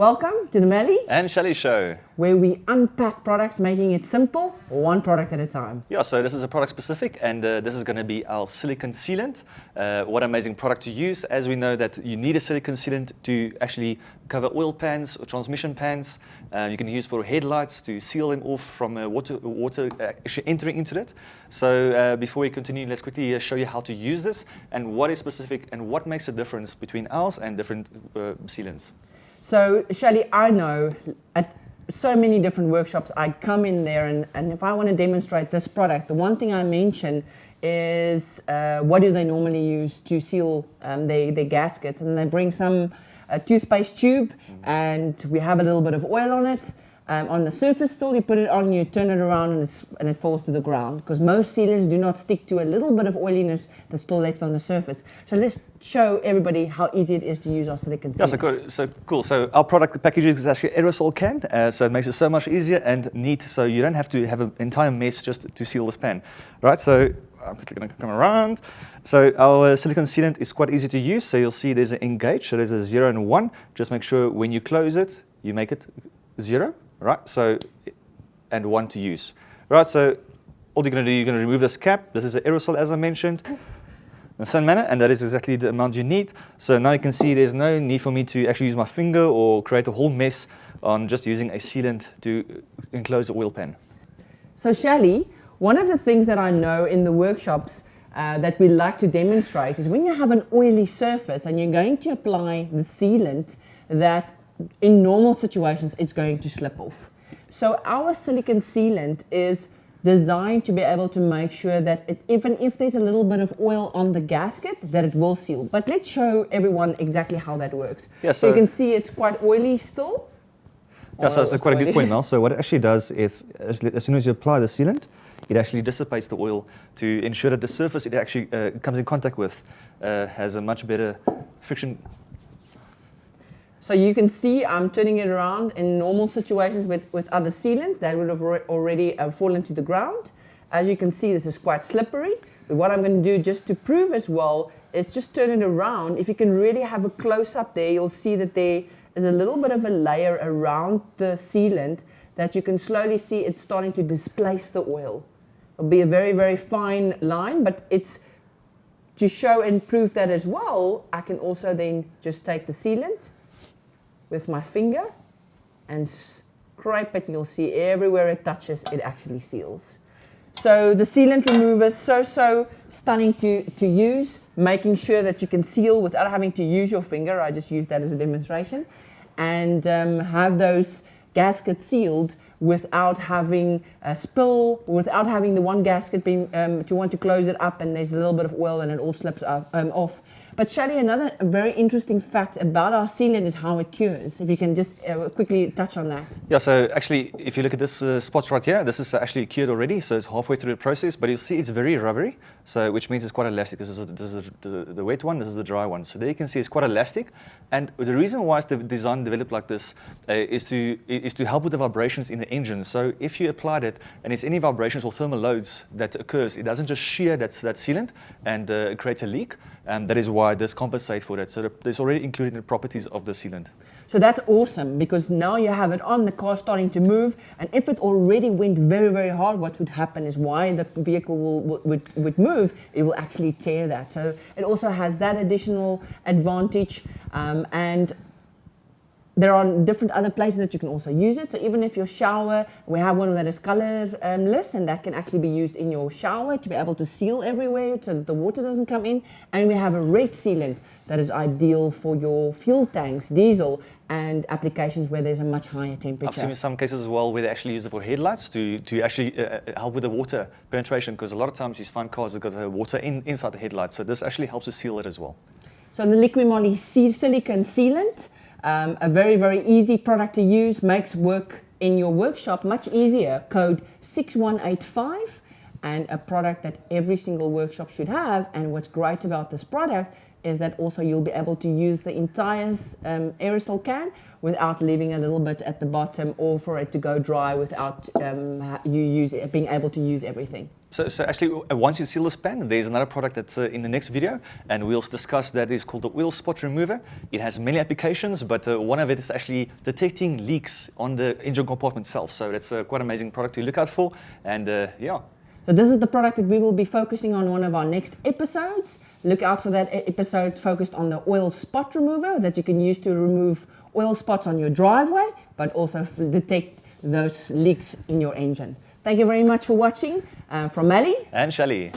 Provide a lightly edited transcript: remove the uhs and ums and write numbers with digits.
Welcome to the Melly and Shally Show, where we unpack products, making it simple, one product at a time. Yeah, so this is a product specific, and this is going to be our silicone sealant. What an amazing product to use, as we know that you need a silicone sealant to actually cover oil pans or transmission pans. You can use for headlights to seal them off from water actually entering into it. So before we continue, let's quickly show you how to use this and what is specific and what makes a difference between ours and different sealants. So, Shally, I know at so many different workshops, I come in there and if I want to demonstrate this product, the one thing I mention is what do they normally use to seal their gaskets. And they bring some toothpaste tube and we have a little bit of oil on it. On the surface still, you put it on, you turn it around and it falls to the ground, because most sealants do not stick to a little bit of oiliness that's still left on the surface. So let's show everybody how easy it is to use our silicone sealant. Yeah, so cool. So our product packaging is actually aerosol can, so it makes it so much easier and neat, so you don't have to have an entire mess just to seal this pan. Right, so I'm quickly going to come around. So our silicone sealant is quite easy to use, so you'll see there's an engage, so there's a 0 and 1. Just make sure when you close it, you make it 0. Right, so, and 1 to use. Right, so all you're going to do, you're going to remove this cap. This is an aerosol, as I mentioned, in a thin manner, and that is exactly the amount you need. So now you can see there's no need for me to actually use my finger or create a whole mess on just using a sealant to enclose the oil pan. So Shally, one of the things that I know in the workshops that we like to demonstrate is when you have an oily surface and you're going to apply the sealant, that in normal situations, it's going to slip off. So our silicone sealant is designed to be able to make sure that even if there's a little bit of oil on the gasket, that it will seal. But let's show everyone exactly how that works. Yeah, so you can see it's quite oily still. Yeah, so that's quite a good point, Mel. So what it actually does, as soon as you apply the sealant, it actually dissipates the oil to ensure that the surface it actually comes in contact with has a much better friction. So you can see I'm turning it around in normal situations with other sealants that would have already fallen to the ground. As you can see, this is quite slippery. But what I'm going to do just to prove as well is just turn it around. If you can really have a close-up there, you'll see that there is a little bit of a layer around the sealant that you can slowly see it's starting to displace the oil. It'll be a very, very fine line, but it's to show and prove that as well, I can also then just take the sealant with my finger and scrape it, and you'll see everywhere it touches, it actually seals. So the sealant remover is so stunning to use, making sure that you can seal without having to use your finger. I just used that as a demonstration. And have those gaskets sealed without having a spill, without having the one gasket being, to want to close it up and there's a little bit of oil and it all slips off. But Shally, another very interesting fact about our sealant is how it cures. If you can just quickly touch on that. Yeah, so actually, if you look at this spots right here, this is actually cured already, so it's halfway through the process, but you'll see it's very rubbery, so which means it's quite elastic. This is the wet one, this is the dry one. So there you can see it's quite elastic, and the reason why it's designed developed like this is to help with the vibrations in the engine. So if you applied it and there's any vibrations or thermal loads that occurs, it doesn't just shear that sealant and it creates a leak, and that is why this compensates for that. So there's already included in the properties of the sealant. So that's awesome, because now you have it on, the car starting to move, and if it already went very, very hard, what would happen is why the vehicle would move, it will actually tear that. So it also has that additional advantage, and there are different other places that you can also use it. So even if your shower, we have one that is colorless, and that can actually be used in your shower to be able to seal everywhere so that the water doesn't come in. And we have a red sealant that is ideal for your fuel tanks, diesel, and applications where there's a much higher temperature. I've seen in some cases as well where they actually use it for headlights to actually help with the water penetration, because a lot of times you find cars that got water inside the headlights. So this actually helps to seal it as well. So the Liqui Moly Silicone Sealant, a very, very easy product to use, makes work in your workshop much easier. Code 6185, and a product that every single workshop should have. And what's great about this product is that also you'll be able to use the entire aerosol can without leaving a little bit at the bottom, or for it to go dry without being able to use everything. So actually, once you seal this pan, there's another product that's in the next video, and we'll discuss that. Is called the oil spot remover. It has many applications, but one of it is actually detecting leaks on the engine compartment itself. So that's a quite amazing product to look out for, and yeah. So this is the product that we will be focusing on one of our next episodes. Look out for that episode focused on the oil spot remover that you can use to remove oil spots on your driveway, but also detect those leaks in your engine. Thank you very much for watching. From Melly and Shally.